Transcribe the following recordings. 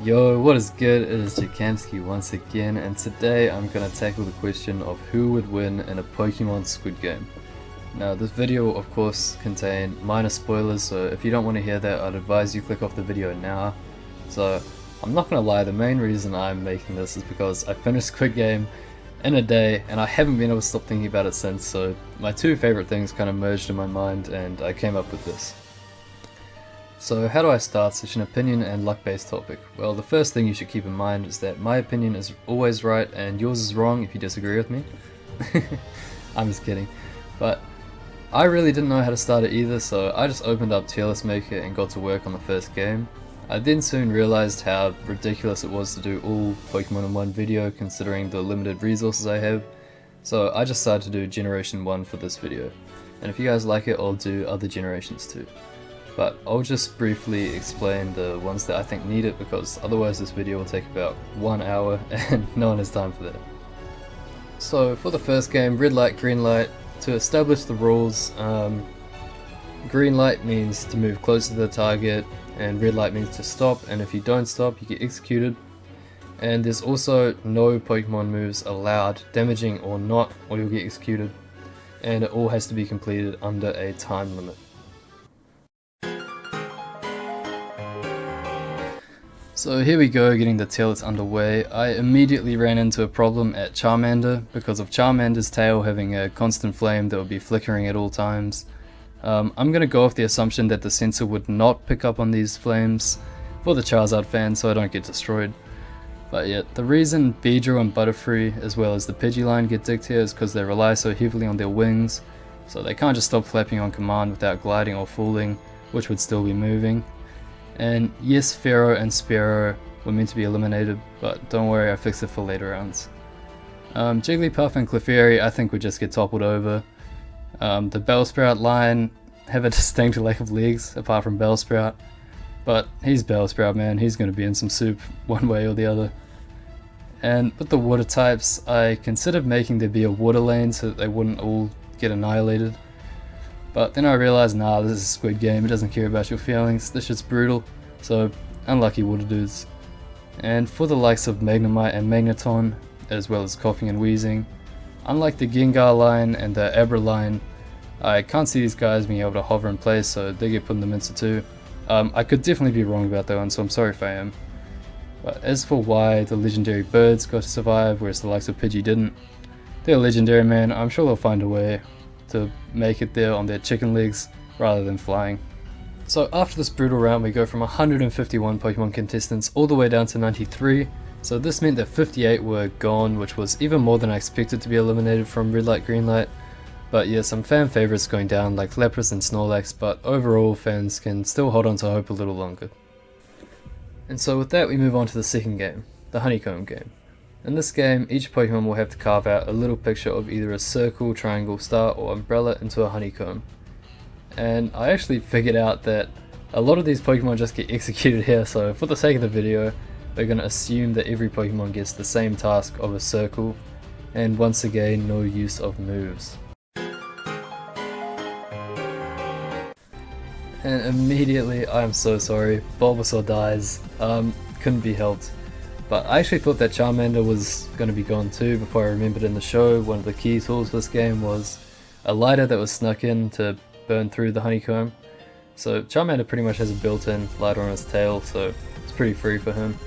Yo, what is good? It is Jakamski once again, and today I'm gonna tackle the question of who would win in a Pokemon Squid Game. Now, this video will of course contain minor spoilers, so if you don't want to hear that, I'd advise you click off the video now. So, I'm not gonna lie, the main reason I'm making this is because I finished Squid Game in a day, and I haven't been able to stop thinking about it since, so my two favorite things kind of merged in my mind, and I came up with this. So how do I start such an opinion and luck based topic? Well, the first thing you should keep in mind is that my opinion is always right and yours is wrong if you disagree with me. I'm just kidding. But I really didn't know how to start it either, so I just opened up Tier List Maker and got to work on the first game. I then soon realized how ridiculous it was to do all Pokemon in one video considering the limited resources I have, so I just decided to do Generation 1 for this video. And if you guys like it, I'll do other generations too. But I'll just briefly explain the ones that I think need it, because otherwise this video will take about 1 hour and no one has time for that. So for the first game, red light, green light, to establish the rules, green light means to move closer to the target and red light means to stop, and if you don't stop you get executed. And there's also no Pokemon moves allowed, damaging or not, or you'll get executed, and it all has to be completed under a time limit. So here we go, getting the tier list underway. I immediately ran into a problem at Charmander because of Charmander's tail having a constant flame that would be flickering at all times. I'm going to go off the assumption that the sensor would not pick up on these flames for the Charizard fans so I don't get destroyed. But yeah, the reason Beedrill and Butterfree as well as the Pidgeline get dicked here is because they rely so heavily on their wings, so they can't just stop flapping on command without gliding or falling, which would still be moving. And yes, Pharaoh and Spearow were meant to be eliminated, but don't worry, I fixed it for later rounds. Jigglypuff and Clefairy I think would just get toppled over. The Bellsprout line have a distinct lack of legs apart from Bellsprout, but he's Bellsprout, man, he's going to be in some soup one way or the other. And with the water types, I considered making there be a water lane so that they wouldn't all get annihilated. But then I realized, nah, this is a Squid Game, it doesn't care about your feelings, this shit's brutal, so unlucky water dudes. And for the likes of Magnemite and Magneton, as well as Coughing and Wheezing, unlike the Gengar line and the Abra line, I can't see these guys being able to hover in place, so they get put in the mincer too. I could definitely be wrong about that one, so I'm sorry if I am. But as for why the legendary birds got to survive, whereas the likes of Pidgey didn't, they're legendary, man, I'm sure they'll find a way to make it there on their chicken legs rather than flying. So after this brutal round we go from 151 Pokemon contestants all the way down to 93, so this meant that 58 were gone, which was even more than I expected to be eliminated from red light, green light. But yeah, some fan favourites going down like Lapras and Snorlax, but overall fans can still hold on to hope a little longer. And so with that we move on to the second game, the Honeycomb game. In this game, each Pokemon will have to carve out a little picture of either a circle, triangle, star, or umbrella into a honeycomb. And I actually figured out that a lot of these Pokemon just get executed here, so for the sake of the video, we're going to assume that every Pokemon gets the same task of a circle, and once again, no use of moves. And immediately, I'm so sorry, Bulbasaur dies. Couldn't be helped. But I actually thought that Charmander was going to be gone too before I remembered in the show one of the key tools for this game was a lighter that was snuck in to burn through the honeycomb. So Charmander pretty much has a built-in lighter on his tail, so it's pretty free for him.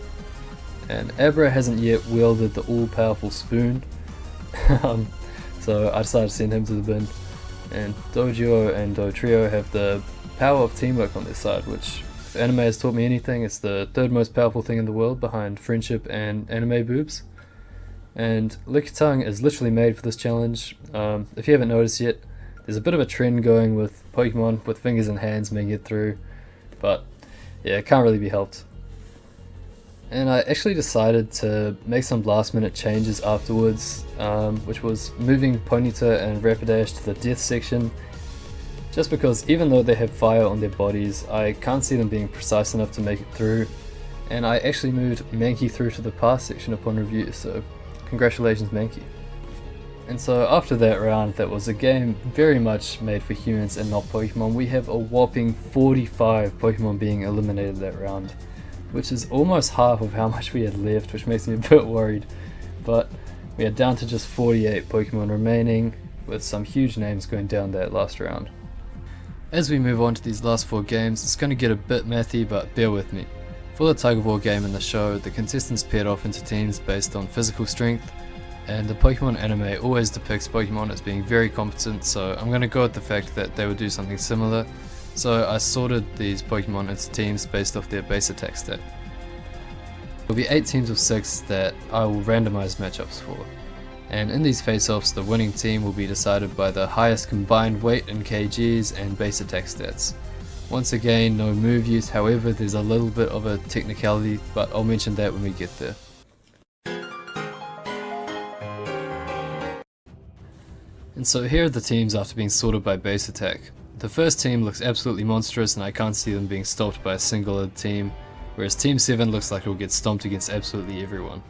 And Abra hasn't yet wielded the all-powerful spoon, so I decided to send him to the bin. And Dojo and Dotrio have the power of teamwork on their side, which, if anime has taught me anything, it's the third most powerful thing in the world behind friendship and anime boobs. And Lickitung is literally made for this challenge. If you haven't noticed yet, there's a bit of a trend going with Pokemon with fingers and hands making it through, but yeah, it can't really be helped. And I actually decided to make some last minute changes afterwards, which was moving Ponyta and Rapidash to the death section, just because even though they have fire on their bodies, I can't see them being precise enough to make it through, and I actually moved Mankey through to the pass section upon review, so congratulations Mankey. And so after that round, that was a game very much made for humans and not Pokemon, we have a whopping 45 Pokemon being eliminated that round, which is almost half of how much we had left, which makes me a bit worried. But we are down to just 48 Pokemon remaining, with some huge names going down that last round. As we move on to these last 4 games, it's going to get a bit mathy, but bear with me. For the tug of war game in the show, the contestants paired off into teams based on physical strength, and the Pokemon anime always depicts Pokemon as being very competent, so I'm going to go with the fact that they would do something similar. So I sorted these Pokemon into teams based off their base attack stat. There will be 8 teams of 6 that I will randomize matchups for. And in these face-offs, the winning team will be decided by the highest combined weight in kgs and base attack stats. Once again, no move use, however there's a little bit of a technicality, but I'll mention that when we get there. And so here are the teams after being sorted by base attack. The first team looks absolutely monstrous and I can't see them being stopped by a single other team, whereas Team 7 looks like it will get stomped against absolutely everyone.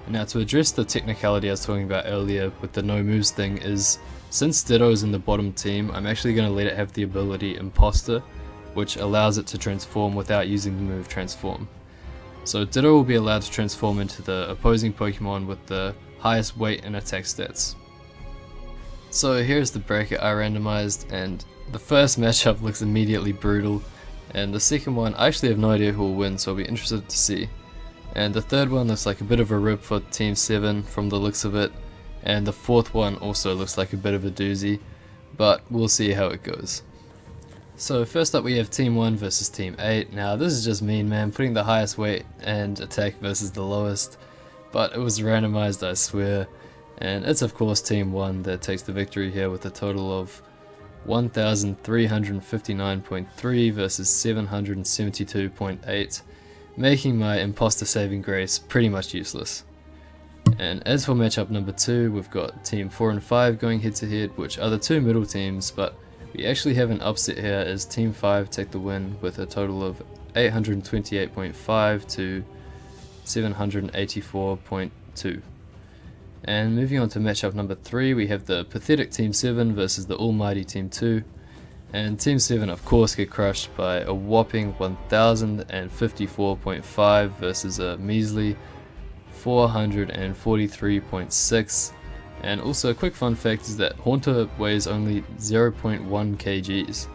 Now, to address the technicality I was talking about earlier with the no moves thing is, since Ditto is in the bottom team, I'm actually going to let it have the ability Imposter, which allows it to transform without using the move Transform. So Ditto will be allowed to transform into the opposing Pokemon with the highest weight and attack stats. So here's the bracket I randomized, and the first matchup looks immediately brutal, and the second one I actually have no idea who will win, so I'll be interested to see. And the third one looks like a bit of a rip for Team 7 from the looks of it, and the fourth one also looks like a bit of a doozy, but we'll see how it goes. So first up we have Team 1 versus Team 8. Now this is just mean, man, putting the highest weight and attack versus the lowest, but it was randomized, I swear, and it's of course Team 1 that takes the victory here with a total of 1359.3 versus 772.8, making my imposter saving grace pretty much useless. And as for matchup number 2, we've got Team 4 and 5 going head to head, which are the two middle teams, but we actually have an upset here as Team 5 take the win with a total of 828.5 to 784.2. And moving on to matchup number 3, we have the pathetic Team 7 versus the almighty Team 2. And Team 7 of course get crushed by a whopping 1054.5 versus a measly 443.6. And also a quick fun fact is that Haunter weighs only 0.1 kgs.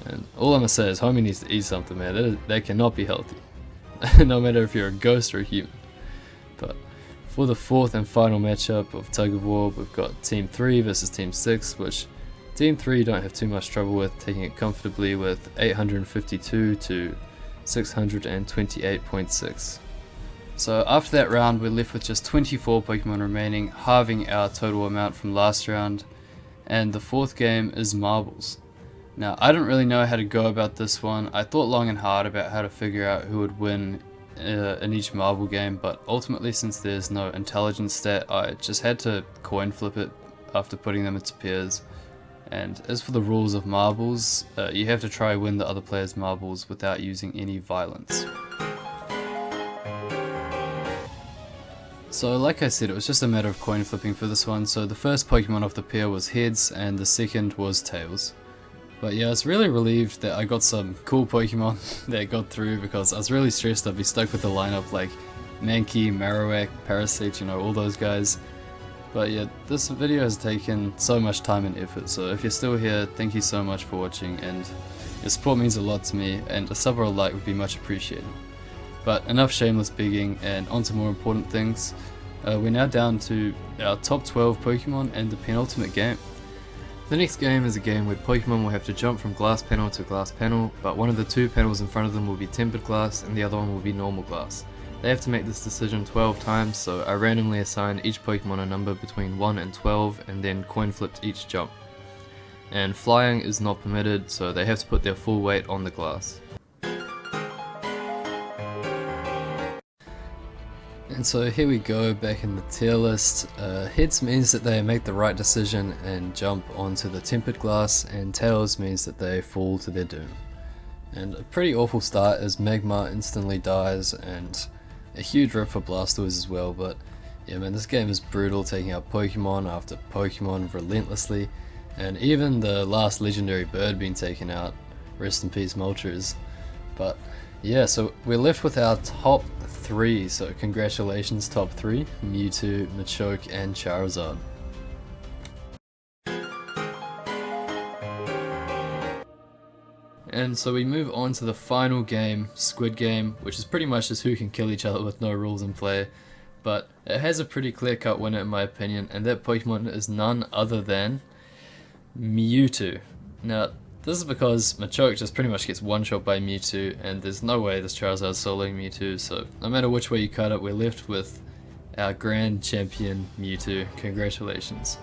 And all I'm gonna say is homie needs to eat something, man. That cannot be healthy. No matter if you're a ghost or a human. But for the fourth and final matchup of Tug of War, we've got Team 3 versus Team 6, which Team 3 don't have too much trouble with, taking it comfortably with 852 to 628.6. So after that round we're left with just 24 Pokemon remaining, halving our total amount from last round, and the fourth game is Marbles. Now I don't really know how to go about this one. I thought long and hard about how to figure out who would win in each Marble game, but ultimately since there's no intelligence stat I just had to coin flip it after putting them into pairs. And as for the rules of marbles, you have to try win the other player's marbles without using any violence. So like I said, it was just a matter of coin flipping for this one, so the first Pokemon off the pair was heads and the second was tails. But yeah, I was really relieved that I got some cool Pokemon that got through, because I was really stressed I'd be stuck with the lineup like Mankey, Marowak, Parasect, you know, all those guys. But yeah, this video has taken so much time and effort, so if you're still here, thank you so much for watching, and your support means a lot to me, and a sub or a like would be much appreciated. But enough shameless begging, and on to more important things. We're now down to our top 12 Pokemon and the penultimate game. The next game is a game where Pokemon will have to jump from glass panel to glass panel, but one of the two panels in front of them will be tempered glass and the other one will be normal glass. They have to make this decision 12 times, so I randomly assigned each Pokemon a number between 1 and 12 and then coin flipped each jump. And flying is not permitted, so they have to put their full weight on the glass. And so here we go, back in the tier list. Heads means that they make the right decision and jump onto the tempered glass, and tails means that they fall to their doom. And a pretty awful start as Magmar instantly dies, and a huge rip for Blastoise as well. But yeah man, this game is brutal, taking out Pokemon after Pokemon relentlessly, and even the last legendary bird being taken out. Rest in peace Moltres. But Yeah, so we're left with our top 3, so congratulations top 3, Mewtwo, Machoke and Charizard. And so we move on to the final game, Squid Game, which is pretty much just who can kill each other with no rules in play. But it has a pretty clear-cut winner in my opinion, and that Pokemon is none other than Mewtwo. Now, this is because Machoke just pretty much gets one-shot by Mewtwo, and there's no way this Charizard is soloing Mewtwo, so no matter which way you cut it, we're left with our grand champion Mewtwo. Congratulations.